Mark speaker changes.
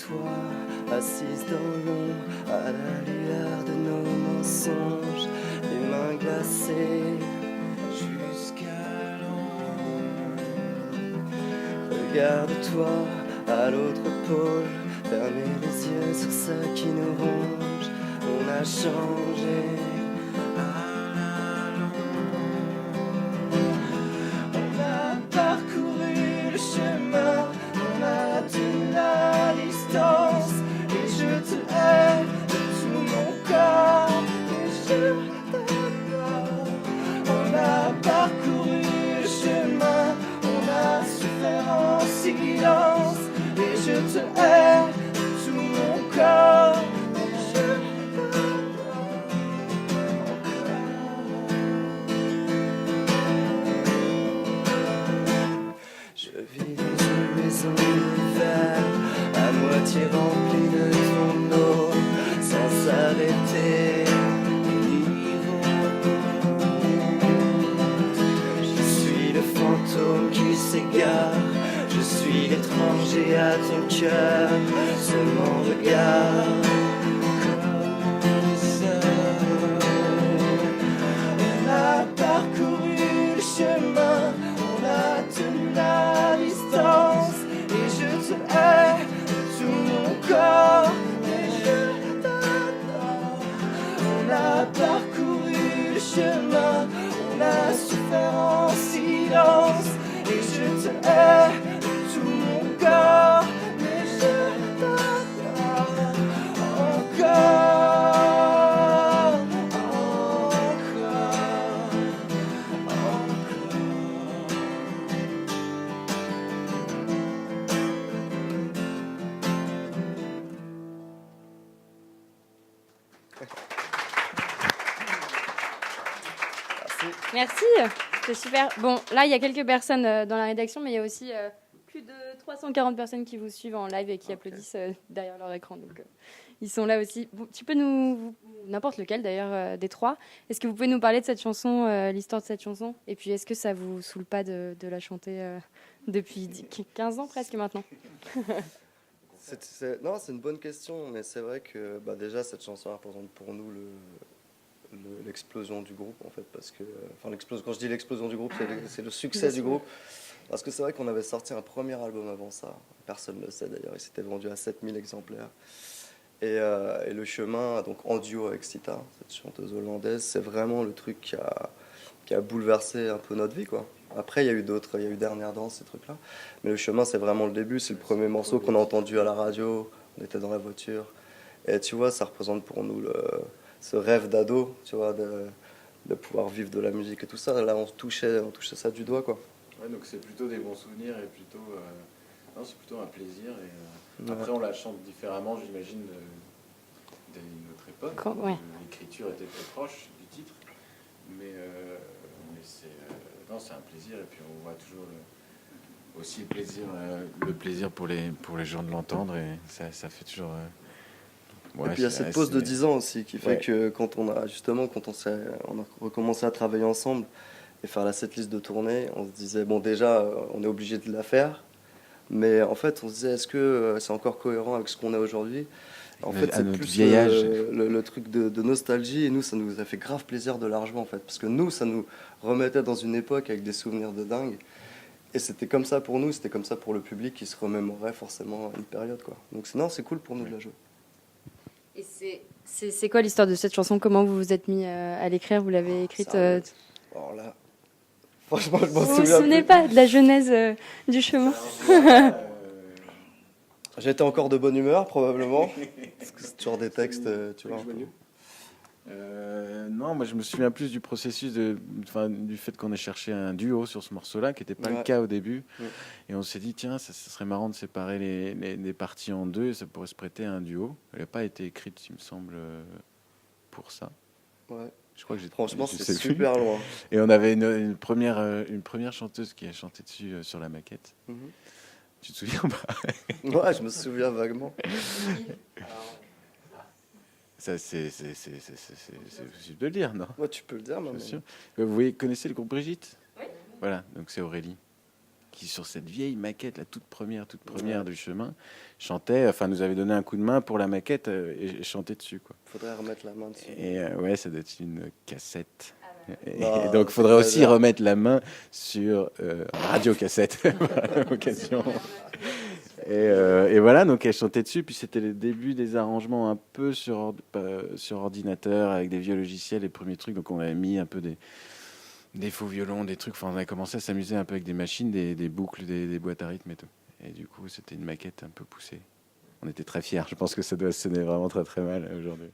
Speaker 1: toi, assise dans l'ombre, à la lueur de nos mensonges, les mains glacées jusqu'à l'ombre. Regarde-toi à l'autre pôle, fermez les yeux sur ce qui nous ronge. On a changé à la longue. On a parcouru le chemin, on a tenu la distance. Et je te hais de tout mon corps, et je t'adore. On a parcouru le chemin, on a souffert en silence. Et je te hais de tout mon corps, et je t'adore encore. Je vis dans une maison d'hiver, à moitié remplie de ton eau, sans s'arrêter. Je suis le fantôme qui s'égare, je suis l'étranger à ton cœur, seulement regarde. Comme ça. On a parcouru le chemin, on a tenu la distance, et je te hais de tout mon corps, et je t'adore. On a parcouru le chemin, on a souffert en silence, et je te hais de tout mon corps, mais je t'adore encore.
Speaker 2: Merci, c'est super. Bon, là, il y a quelques personnes dans la rédaction, mais il y a aussi plus de 340 personnes qui vous suivent en live et qui applaudissent derrière leur écran. Donc, ils sont là aussi. Tu peux n'importe lequel d'ailleurs des trois. Est-ce que vous pouvez nous parler de cette chanson, l'histoire de cette chanson? Et puis, est-ce que ça vous saoule pas de la chanter depuis 15 ans presque maintenant?
Speaker 1: Non, c'est une bonne question, mais c'est vrai que déjà cette chanson représente pour nous l'explosion du groupe en fait, parce que quand je dis l'explosion du groupe, c'est le succès du groupe, parce que c'est vrai qu'on avait sorti un premier album avant ça, personne ne le sait d'ailleurs, il s'était vendu à 7000 exemplaires, et le chemin, donc en duo avec Sita, cette chanteuse hollandaise, c'est vraiment le truc qui a bouleversé un peu notre vie, quoi. Après il y a eu d'autres, il y a eu Dernière Danse, ces trucs là, mais le chemin c'est vraiment le début, c'est le premier morceau qu'on a entendu à la radio, on était dans la voiture, et tu vois, ça représente pour nous ce rêve d'ado, tu vois, de pouvoir vivre de la musique et tout ça. Là, on touchait ça du doigt, quoi.
Speaker 3: Ouais, donc c'est plutôt des bons souvenirs et plutôt, non, c'est plutôt un plaisir. Et,
Speaker 1: Ouais.
Speaker 3: Après, on la chante différemment, j'imagine, dès notre époque.
Speaker 2: Ouais.
Speaker 3: L'écriture était très proche du titre, mais c'est, non, c'est un plaisir. Et puis on voit toujours aussi le plaisir pour les gens de l'entendre, et ça fait toujours.
Speaker 1: Et puis il y a cette pause de 10 ans aussi qui fait que quand on a recommencé à travailler ensemble et faire la setlist de tournée, on se disait bon, déjà on est obligé de la faire, mais en fait on se disait est-ce que c'est encore cohérent avec ce qu'on est aujourd'hui. En fait c'est plus le truc de nostalgie, et nous ça nous a fait grave plaisir de la rejouer en fait, parce que nous ça nous remettait dans une époque avec des souvenirs de dingue, et c'était comme ça pour nous, c'était comme ça pour le public qui se remémorait forcément une période, quoi. Donc c'est cool pour nous de la jouer.
Speaker 2: Et c'est quoi l'histoire de cette chanson? Comment vous vous êtes mis à l'écrire? Vous l'avez écrite
Speaker 1: Alors là, franchement, je m'en souviens.
Speaker 2: Vous vous souvenez pas de la genèse du chemin?
Speaker 1: J'étais encore de bonne humeur, probablement. Parce que c'est toujours des textes, tu vois.
Speaker 3: Non, moi je me souviens plus du processus du fait qu'on ait cherché un duo sur ce morceau-là, qui n'était pas le cas au début. Et on s'est dit, tiens, ça serait marrant de séparer les parties en deux, et ça pourrait se prêter à un duo. Elle n'a pas été écrite, il me semble, pour ça.
Speaker 1: Ouais.
Speaker 3: Je crois que
Speaker 1: franchement, c'est super loin.
Speaker 3: Et on avait une première chanteuse qui a chanté dessus sur la maquette. Tu te souviens pas?
Speaker 1: Ouais, je me souviens vaguement.
Speaker 3: Ça, c'est possible de le dire, non?
Speaker 1: Ouais, tu peux le dire,
Speaker 3: bien sûr. Vous connaissez le groupe Brigitte?
Speaker 2: Oui.
Speaker 3: Voilà, donc c'est Aurélie. qui sur cette vieille maquette, la toute première du chemin, chantait, enfin nous avait donné un coup de main pour la maquette et chantait dessus, quoi.
Speaker 1: Faudrait remettre la main dessus.
Speaker 3: Et ouais, ça doit être une cassette. Et
Speaker 1: Ah,
Speaker 3: donc, il faudrait
Speaker 1: c'est
Speaker 3: aussi
Speaker 1: bizarre.
Speaker 3: remettre la main sur radio-cassette, par l'occasion. Et voilà, donc elle chantait dessus. Puis c'était le début des arrangements un peu sur ordinateur, avec des vieux logiciels, les premiers trucs. Donc on avait mis un peu des faux violons, des trucs. Enfin, on avait commencé à s'amuser un peu avec des machines, des boucles, des boîtes à rythme et tout. Et du coup, c'était une maquette un peu poussée. On était très fiers. Je pense que ça doit sonner vraiment très très mal aujourd'hui.